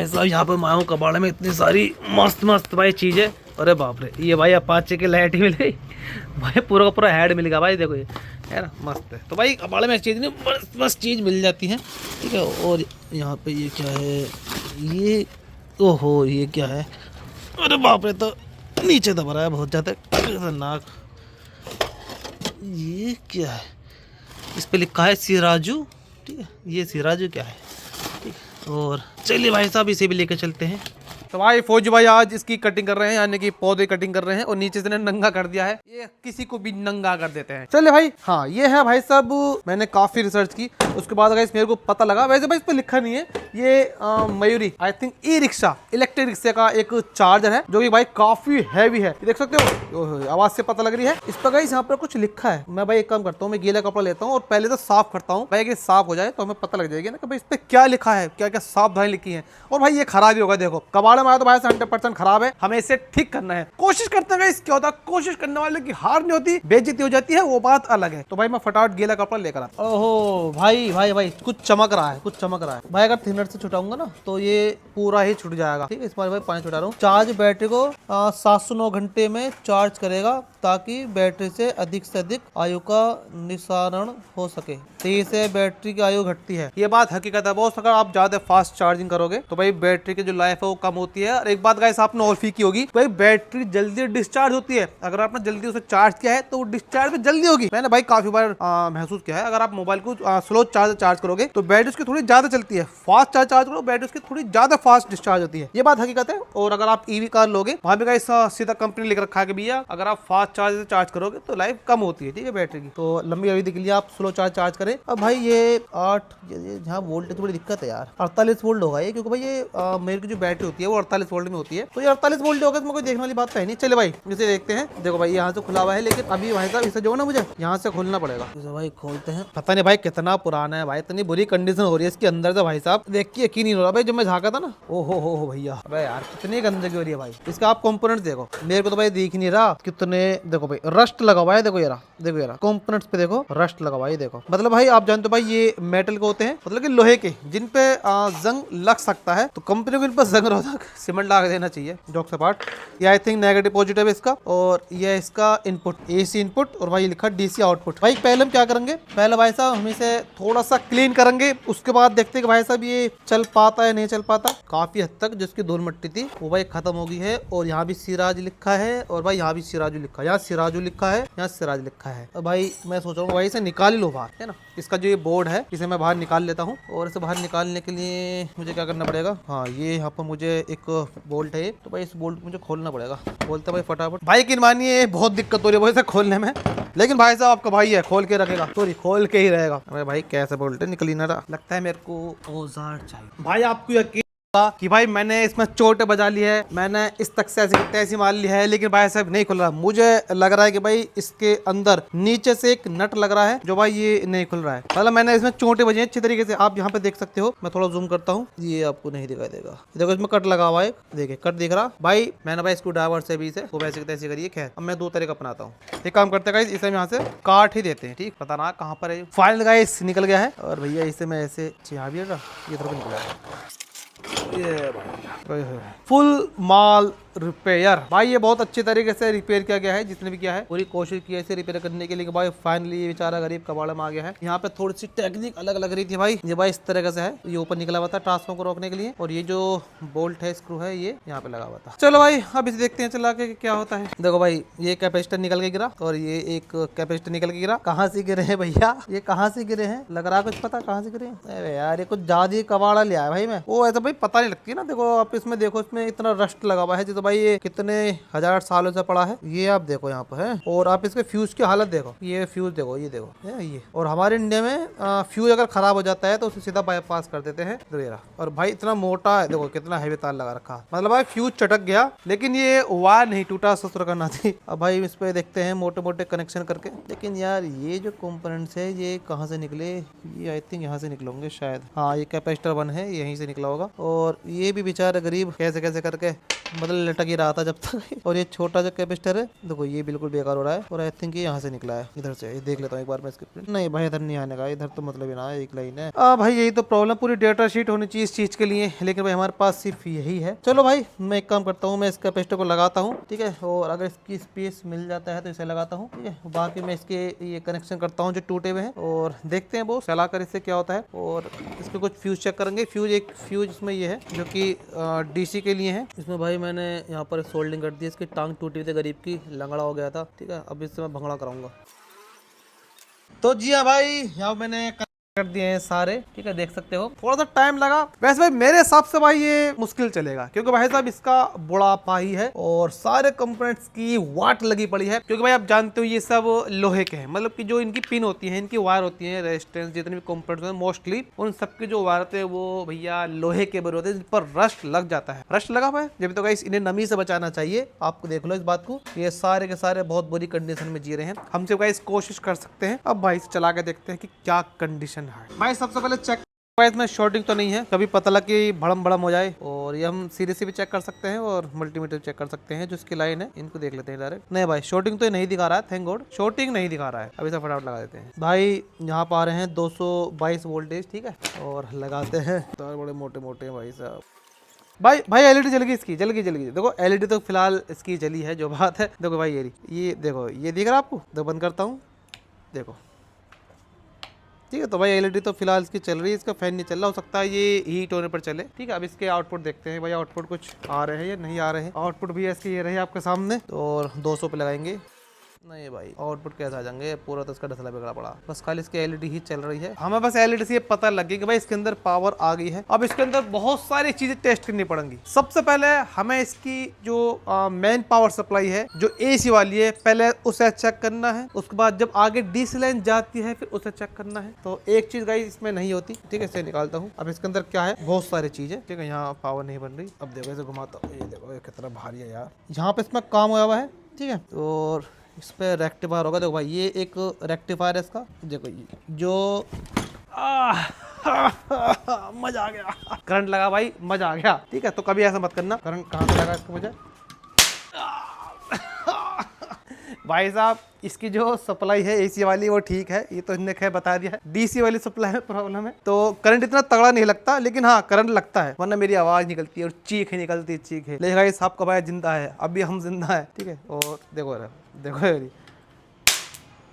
ऐसा यहाँ पे माया कबाड़े में इतनी सारी मस्त मस्त भाई चीजें। अरे बाप रे, ये भाई अपाचे की लाइट ही मिल गई भाई, पूरा का पूरा हेड मिल गया भाई, देखो ये है ना मस्त है। तो भाई कबाड़े में चीज़ नहीं बस बस चीज़ मिल जाती है, ठीक है। और यहाँ पे ये क्या है, ये ओहो ये क्या है, अरे बाप रे, तो नीचे दबा रहा है बहुत ज़्यादा खतरनाक। ये क्या है, इस पे लिखा है सिराजू, ठीक है। ये सिराजू क्या है, ठीक है। और चलिए भाई साहब इसे भी लेकर चलते हैं। तो भाई फौजी भाई आज इसकी कटिंग कर रहे हैं, यानी कि पौधे कटिंग कर रहे हैं, और नीचे से नंगा कर दिया है। ये किसी को भी नंगा कर देते हैं। चलिए भाई, हाँ ये है भाई साहब, मैंने काफी रिसर्च की, उसके बाद गाइस मेरे को पता लगा, वैसे भाई इस पर लिखा नहीं है, ये Mayuri I think e rickshaw electric rickshaw का एक चार्जर है, जो कि भाई काफी हैवी है, देख सकते हो, आवाज से पता लग रही है। इस पर गाइस यहाँ पर कुछ लिखा है। मैं भाई एक काम करता हूँ, मैं गीला कपड़ा लेता हूँ और पहले तो साफ करता हूँ भाई, साफ हो जाए तो हमें पता लग जाएगी ना कि भाई इस पर क्या लिखा है, क्या क्या सावधानी लिखी है। और भाई ये खराब ही होगा, देखो कबाड़ा में आया तो भाई 100% खराब है, हमें इसे ठीक करना है। कोशिश करते हैं क्या होता है, कोशिश करने वाले की हार नहीं होती, बेइज्जती हो जाती है, वो बात अलग है। तो भाई मैं फटाफट गीला कपड़ा लेकर आता। ओहो भाई भाई भाई कुछ चमक रहा है, कुछ चमक रहा है भाई। अगर थिनर से छुटाऊंगा ना तो ये पूरा ही छुट जाएगा, ठीक है। इस बार भाई पानी छुटा रहा हूँ। चार्ज बैटरी को 709 घंटे में चार्ज करेगा, ताकि बैटरी से अधिक आयु का निस्सारण हो सके। तेजी से बैटरी की आयु घटती है, ये बात हकीकत है बॉस। अगर आप ज्यादा फास्ट चार्जिंग करोगे तो भाई बैटरी की जो लाइफ है वो कम होती है। और एक बात गाइस आपने और फीकी होगी, भाई बैटरी जल्दी डिस्चार्ज होती है। अगर आपने जल्दी उसे चार्ज किया है तो वो डिस्चार्ज भी जल्दी होगी। मैंने भाई काफी बार महसूस किया है। अगर आप मोबाइल को स्लो चार्ज करोगे तो बैटरी उसकी थोड़ी ज्यादा चलती है, फास्ट चार्ज करो बैटरी उसकी थोड़ी ज्यादा फास्ट डिस्चार्ज होती है, ये बात हकीकत है। और अगर आप ईवी कार लोगे, वहां पे गाइस सीधा कंपनी लिख रखा है कि भैया अगर आप फास्ट चार्ज करोगे तो लाइफ कम होती है, ठीक है बैटरी की। तो लंबी अवधि के लिए आप स्लो चार्ज करें। अब भाई ये 8 जहाँ वोल्ट थोड़ी दिक्कत है यार, 48 वोल्ट होगा ये, क्योंकि भाई ये मेरे की जो बैटरी होती है वो 48 वोल्ट में होती है। तो ये 48 वोल्ट होगा, इसमें कोई देखने वाली बात तो है नहीं। चले भाई इसे देखते हैं। देखो भाई यहाँ से खुला हुआ है, लेकिन अभी भाई साहब इसे जो ना मुझे यहाँ से खोलना पड़ेगा। इसे भाई खोलते हैं। पता नहीं भाई कितना पुराना है भाई, इतनी बुरी कंडीशन हो रही है इसके अंदर से भाई साहब, देख के यकीन नहीं हो रहा भाई। जब मैं झाँका था ना, ओ हो भैया, अबे यार कितनी गंदगी हो रही है भाई। इसका आप कंपोनेंट्स देखो, मेरे को तो भाई दिख नहीं रहा कितने, देखो भाई रस्ट लगा हुआ है, देखो यार, देखो यार कंपोनेंट्स पे देखो रस्ट लगा हुआ है, देखो। मतलब भाई आप जानते हो भाई ये मेटल के होते हैं, मतलब कि लोहे के, जिन पे जंग लग सकता है, तो कंपनी को इन पर जंग रोधक सीमेंट लगा देना चाहिए। जोक से पार्ट, ये आई थिंक नेगेटिव पॉजिटिव है इसका, और ये इसका इनपुट एसी इनपुट, और भाई लिखा डीसी आउटपुट। भाई पहले हम क्या करेंगे, पहले भाई साहब हम इसे थोड़ा सा क्लीन करेंगे, उसके बाद देखते हैं कि भाई साहब ये चल पाता है नहीं चल पाता। काफी हद तक जिसकी धूल मिट्टी थी वो भाई खत्म हो गई है। और यहाँ भी सिराज लिखा है, और भाई यहाँ भी सिराजू लिखा है, यहाँ सिराजू लिखा है, यहाँ सिराज लिखा है। और भाई मैं सोच रहा हूँ भाई इसे निकाल ही लो बाहर, है ना। इसका जो ये बोर्ड है इसे मैं बाहर निकाल लेता हूँ। और इसे बाहर निकालने के लिए मुझे क्या करना पड़ेगा, हाँ ये यहाँ पर मुझे एक बोल्ट है, तो भाई इस बोल्ट मुझे खोलना पड़ेगा। बोलते भाई फटाफट, भाई की मानिए बहुत दिक्कत हो रही है इसे खोलने में, लेकिन भाई साहब आपका भाई है, खोल के रखेगा, सॉरी खोल के ही रहेगा। अरे भाई कैसे बोल्ट निकल ही ना रहा, लगता है मेरे को औजार चाहिए। भाई आपको यकीन कि भाई मैंने इसमें चोट बजा ली है, मैंने इस तक से ऐसी मार ली है, लेकिन भाई साहब नहीं खुल रहा। मुझे लग रहा है कि भाई इसके अंदर नीचे से एक नट लग रहा है, जो भाई ये नहीं खुल रहा है। मतलब मैंने इसमें चोटें बजी अच्छी तरीके से, आप यहाँ पे देख सकते हो। मैं थोड़ा जूम करता हूँ, ये आपको नहीं दिखाई देगा, देखो इसमें कट लगा हुआ है, देखिए कट दिख रहा भाई। मैंने भाई स्क्रू ड्राइवर से भी इसे वो वैसे तैसे करिए। खैर अब मैं दो तरीका अपनाता हूँ, एक काम करते हैं इसे हम यहाँ से काट ही देते हैं, ठीक, पता ना कहाँ पर है। फाइनल गाइस निकल गया है, और भैया इसे मैं ऐसे यहाँ भी ये थोड़ा निकला है, ये फुल माल रिपेयर। भाई ये बहुत अच्छे तरीके से रिपेयर किया गया है, जिसने भी किया है पूरी कोशिश की है इसे रिपेयर करने के लिए। भाई फाइनली ये बेचारा गरीब कबाड़े में आ गया है। यहाँ पे थोड़ी सी टेक्निक अलग लग रही थी भाई, ये भाई इस तरीके से है, ये ऊपर निकला हुआ था ट्रांसफॉर्मर को रोकने के लिए, और ये जो बोल्ट है स्क्रू है ये यहाँ पे लगा हुआ था। चलो भाई अब इसे देखते हैं चला के क्या होता है। देखो भाई ये कैपेसिटर निकल के गिरा, और ये एक कैपेसिटर निकल के गिरा। कहाँ से गिरे हैं भैया, ये कहाँ से गिरे हैं, लग रहा कुछ पता कहाँ से गिरे। अरे यार ये कुछ ज्यादा कबाड़ा लिया है भाई मैं, वो ऐसा भाई पता नहीं लगती ना। देखो आप इसमें देखो, इसमें इतना रस्ट लगा हुआ है, तो भाई ये कितने हजार सालों से पड़ा है, ये आप देखो यहाँ पर है। और आप इसके फ्यूज की हालत देखो, ये फ्यूज देखो, ये देखो ये। और हमारे इंडिया में फ्यूज अगर खराब हो जाता है तो उसे सीधा बाईपास कर देते हैं। और भाई इतना मोटा है, देखो कितना हैवी तार लगा रखा, मतलब भाई फ्यूज चटक गया, लेकिन ये वायर नहीं टूटा, ससुर करना थी। अब भाई इस पे देखते हैं मोटे मोटे कनेक्शन करके। लेकिन यार ये जो कंपोनेंट्स है ये कहाँ से निकले, ये आई थिंक यहाँ से निकले होंगे शायद, हाँ ये कैपेसिटर 1 है, यहीं से निकला होगा। और ये भी बेचारा गरीब कैसे कैसे करके मतलब लटक ही रहा था जब तक। और ये छोटा जो कैपेसिटर है देखो ये बिल्कुल बेकार हो रहा है, और आई थिंक ये यहाँ से निकला है, इधर से। ये देख लेता हूँ एक बार मैं इसके प्रिंट। नहीं भाई इधर नहीं आने का, इधर तो मतलब ही ना है, एक लाइन है। भाई यही तो प्रॉब्लम, पूरी डेटा शीट होनी चाहिए इस चीज के लिए, लेकिन भाई हमारे पास सिर्फ यही है। चलो भाई मैं एक काम करता हूँ, मैं इस कैपेसिटर को लगाता हूँ, ठीक है, और अगर इसकी स्पेस मिल जाता है तो इसे लगाता हूँ, ठीक है। बाकी मैं इसके ये कनेक्शन करता हूँ जो टूटे हुए हैं, और देखते हैं वो चला कर इससे क्या होता है। और इसके कुछ फ्यूज चेक करेंगे। फ्यूज एक फ्यूज इसमें ये है जो कि डीसी के लिए है। इसमें भाई मैंने यहाँ पर सोल्डिंग कर दी, इसकी टांग टूटी हुई थी गरीब की, लंगड़ा हो गया था, ठीक है। अब इससे मैं भंगड़ा कराऊंगा। तो जी हाँ भाई, यहाँ मैंने कर दिए हैं सारे, ठीक है, देख सकते हो। थोड़ा सा टाइम लगा, वैसे भाई मेरे हिसाब से भाई ये मुश्किल चलेगा, क्योंकि भाई साहब इसका बुढ़ापा ही है और सारे कंपोनेंट्स की वाट लगी पड़ी है। क्योंकि भाई आप जानते हो ये सब लोहे के हैं, मतलब कि जो इनकी पिन होती है, इनकी वायर होती है, रेजिस्टेंस जितने भी कंपोनेंट्स हैं मोस्टली उन सबके जो वायर होते हैं वो भैया लोहे के बने होते हैं, जिन पर रस्ट लग जाता है। रस्ट लगा भाई जब तो गाइस इन्हें नमी से बचाना चाहिए। आपको देख लो इस बात को, ये सारे के सारे बहुत बुरी कंडीशन में जी रहे हैं। हमसे गाइस कोशिश कर सकते हैं। अब भाई चला के देखते हैं कि क्या कंडीशन है। भाई सबसे पहले चेक इसमें शॉर्टिंग तो नहीं है, कभी पता लग कि भड़म भड़म हो जाए। और ये हम सीरीज से भी चेक कर सकते हैं और मल्टीमीटर चेक कर सकते हैं, जो इसकी लाइन है इनको देख लेते हैं डायरेक्ट। नहीं भाई शॉर्टिंग तो नहीं दिखा रहा है, थैंक गॉड शॉर्टिंग नहीं दिखा रहा है। अभी से फटाफट लगा देते हैं भाई। यहाँ पर आ रहे हैं 222 वोल्टेज, ठीक है, और लगाते हैं। तार बड़े मोटे मोटे हैं भाई साहब। भाई एलईडी जल गई इसकी, जल गई देखो एलईडी तो फिलहाल इसकी जली है, जो बात है। देखो भाई ये देखो, ये दिख रहा है आपको? तो बंद करता हूँ, देखो ठीक है। तो भाई एलईडी तो फिलहाल इसकी चल रही है, इसका फैन नहीं चल रहा, हो सकता है ये हीट होने पर चले, ठीक है। अब इसके आउटपुट देखते हैं भाई, आउटपुट कुछ आ रहे हैं या नहीं आ रहे हैं। आउटपुट भी इसके ये रहे आपके सामने, और 200 पे लगाएंगे। नहीं भाई आउटपुट कैसे आ जाएंगे, पूरा तो इसका डसला बिगड़ा पड़ा। बस खाली इसकी एलईडी ही चल रही है। हमें बस एलईडी से ये पता लग गया कि भाई इसके अंदर पावर आ गई है। अब इसके अंदर बहुत सारी चीजें टेस्ट करनी पड़ेंगी। सबसे पहले हमें इसकी जो मेन पावर सप्लाई है, जो एसी वाली है, पहले उसे चेक करना है। उसके बाद जब आगे डीसी लाइन जाती है फिर उसे चेक करना है। तो एक चीज गाइस इसमें नहीं होती, ठीक है, इसे निकालता हूँ। अब इसके अंदर क्या है, बहुत सारी चीजें, ठीक है। यहाँ पावर नहीं बन रही। अब देखो इसे घुमाता हूँ, ये देखो ये कितना भारी है यार। यहाँ पे इसमें काम हुआ है, ठीक है। और इस पे रेक्टिफायर होगा, देखो भाई ये एक रेक्टिफायर है इसका, देखो ये जो मजा आ गया, करंट लगा भाई, मजा आ गया, ठीक है। तो कभी ऐसा मत करना। करंट कहाँ से लगा इसको मुझे भाई साहब, इसकी जो सप्लाई है एसी वाली वो ठीक है, ये तो इन्हें खैर बता दिया है। डीसी वाली सप्लाई में प्रॉब्लम है, तो करंट इतना तगड़ा नहीं लगता, लेकिन हाँ करंट लगता है, वरना मेरी आवाज निकलती है और चीख निकलती है, चीख है। लेकिन भाई साहब का भाई जिंदा है, अभी हम जिंदा है, ठीक है। और देखो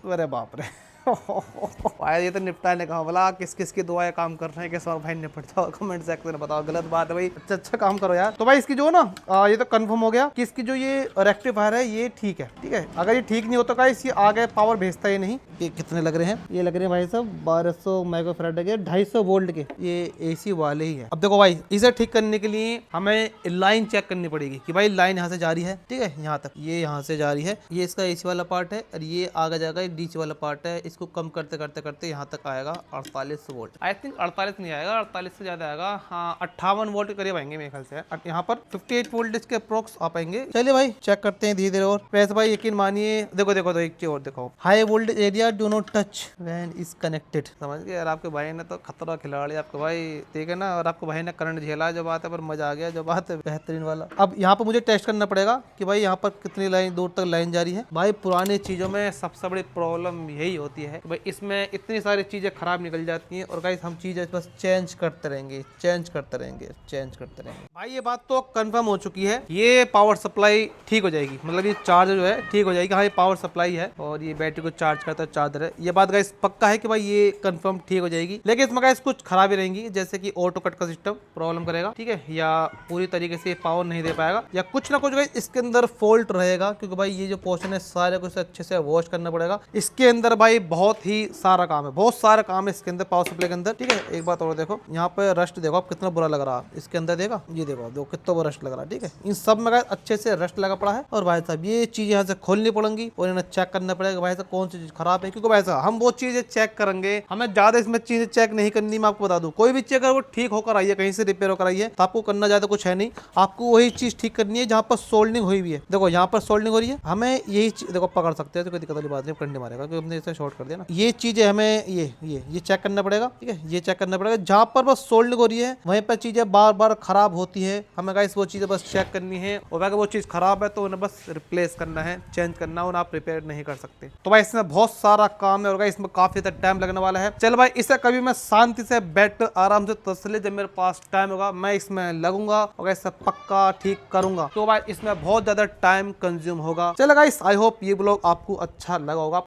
अरे बाप रे भाई ये तो निपटाने का बोला, किस किस की दुआएं काम कर रहे हैं कि सर भाई निपट जाओ। कमेंट सेक्शन में बताओ, गलत बात है भाई, अच्छा काम करो यार। तो भाई इसकी जो ना ये तो कंफर्म हो गया कि इसकी जो ये रेक्टिफायर है ये ठीक है, ठीक है। अगर ये ठीक नहीं होता का इसकी आगे पावर भेजता ही नहीं। ये कितने लग रहे हैं, ये लग रहे हैं भाई साहब 1200 माइक्रोफैराड के, 250 वोल्ट के, ये एसी वाले ही है। अब देखो भाई इसे ठीक करने के लिए हमें लाइन चेक करनी पड़ेगी कि भाई लाइन यहाँ से जा रही है, ठीक है, यहाँ तक, ये यहाँ से जा रही है, ये इसका एसी वाला पार्ट है, और ये आगे जाएगा डीसी वाला पार्ट है। इसको कम करते करते करते यहाँ तक आएगा 48 वोल्ट। आई थिंक 48 नहीं आएगा, 48 से ज्यादा आएगा, हाँ 58 वोल्ट के करीब आएंगे मेरे ख्याल से। यहाँ पर 58 वोल्ट के अप्रोक्स आ पाएंगे। चलिए भाई चेक करते हैं धीरे धीरे। और वैसे भाई यकीन मानिए, देखो देखो तो एक चीज और देखो, high voltage area do not touch when is connected. समझ गए यार, आपके भाई ने तो खतरा खिलाड़ी, आपके भाई ठीक है ना। और आपको भाई ने करंट झेला, जो बात है, पर मजा आ गया, जो बात है बेहतरीन वाला। अब यहाँ पर मुझे टेस्ट करना पड़ेगा कि भाई यहाँ पर कितनी लाइन दूर तक लाइन जा रही है। भाई पुरानी चीजों में सबसे बड़ी प्रॉब्लम यही होती है कि भाई इसमें इतनी सारी चीजें खराब निकल जाती हैं, और गाइस हम चीजें बस चेंज करते रहेंगे, चेंज करते रहेंगे, चेंज करते रहेंगे। भाई ये बात तो कंफर्म हो चुकी है, ये पावर सप्लाई ठीक हो जाएगी, मतलब ये चार्जर जो है ठीक हो जाएगी। हाँ ये पावर सप्लाई है और ये बैटरी को चार्ज करता है चार्जर है, ये बात गाइस पक्का है कि भाई ये कंफर्म ठीक हो जाएगी। लेकिन इसमें गाइस कुछ खराबी रहेंगी, जैसे कि ऑटो कट का सिस्टम प्रॉब्लम करेगा, ठीक है, या पूरी तरीके से पावर नहीं दे पाएगा, या कुछ ना कुछ गाइस इसके अंदर फॉल्ट रहेगा। क्योंकि भाई ये जो पोर्शन है सारे को अच्छे से वॉश करना पड़ेगा। इसके अंदर भाई बहुत ही सारा काम है, बहुत सारा काम है इसके अंदर पावर सप्लाई के अंदर, ठीक है। एक बात और देखो, यहाँ पे रस्ट देखो आप कितना बुरा लग रहा है इसके अंदर, देखा ये देखो कितना बुरा रस्ट लग रहा है, ठीक है। इन सब में अच्छे से रस्ट लगा पड़ा है। और भाई साहब ये चीज यहाँ से खोलनी पड़ेंगी और इन्हें चेक करना पड़ेगा भाई साहब कौन सी चीज खराब है। क्योंकि भाई साहब हम वो चीजें चेक करेंगे, हमें ज्यादा इसमें चीजें चेक नहीं करनी। मैं आपको बता दूं, कोई भी चीज अगर वो ठीक होकर आई है, कहीं से रिपेयर होकर आई है, तो आपको करना ज्यादा कुछ है नहीं। आपको वही चीज ठीक करनी है जहाँ पर सोल्डिंग हुई हुई है। देखो यहाँ पर सोल्डिंग हो रही है, हमें यही देखो पकड़ सकते हैं, तो कोई दिक्कत वाली बात नहीं, करने मारेगा क्योंकि हमने इसे शॉर्ट कर कर दिया ना। ये चीजें हमें ये चेक करना पड़ेगा, ठीक है, ये चेक करना पड़ेगा। जहाँ पर बस सोल्डिंग हो रही है वहीं पर चीजें बार बार खराब होती है, हमें गाइस वो चीजें बस चेक करनी है। और अगर वो चीज खराब है तो उन्हें बस रिप्लेस करना है, चेंज करना है, उन्हें आप रिपेयर नहीं कर सकते। तो भाई इसमें बहुत सारा काम है और इसमें काफी ज्यादा टाइम लगने वाला है। चल भाई इसे कभी मैं शांति से बैठ कर आराम से तसल्ली, जब मेरे पास टाइम होगा मैं इसमें लगूंगा और इसे पक्का ठीक करूंगा। तो भाई इसमें बहुत ज्यादा टाइम कंज्यूम होगा। चलो गाइस आई होप ये ब्लॉग आपको अच्छा लगा होगा।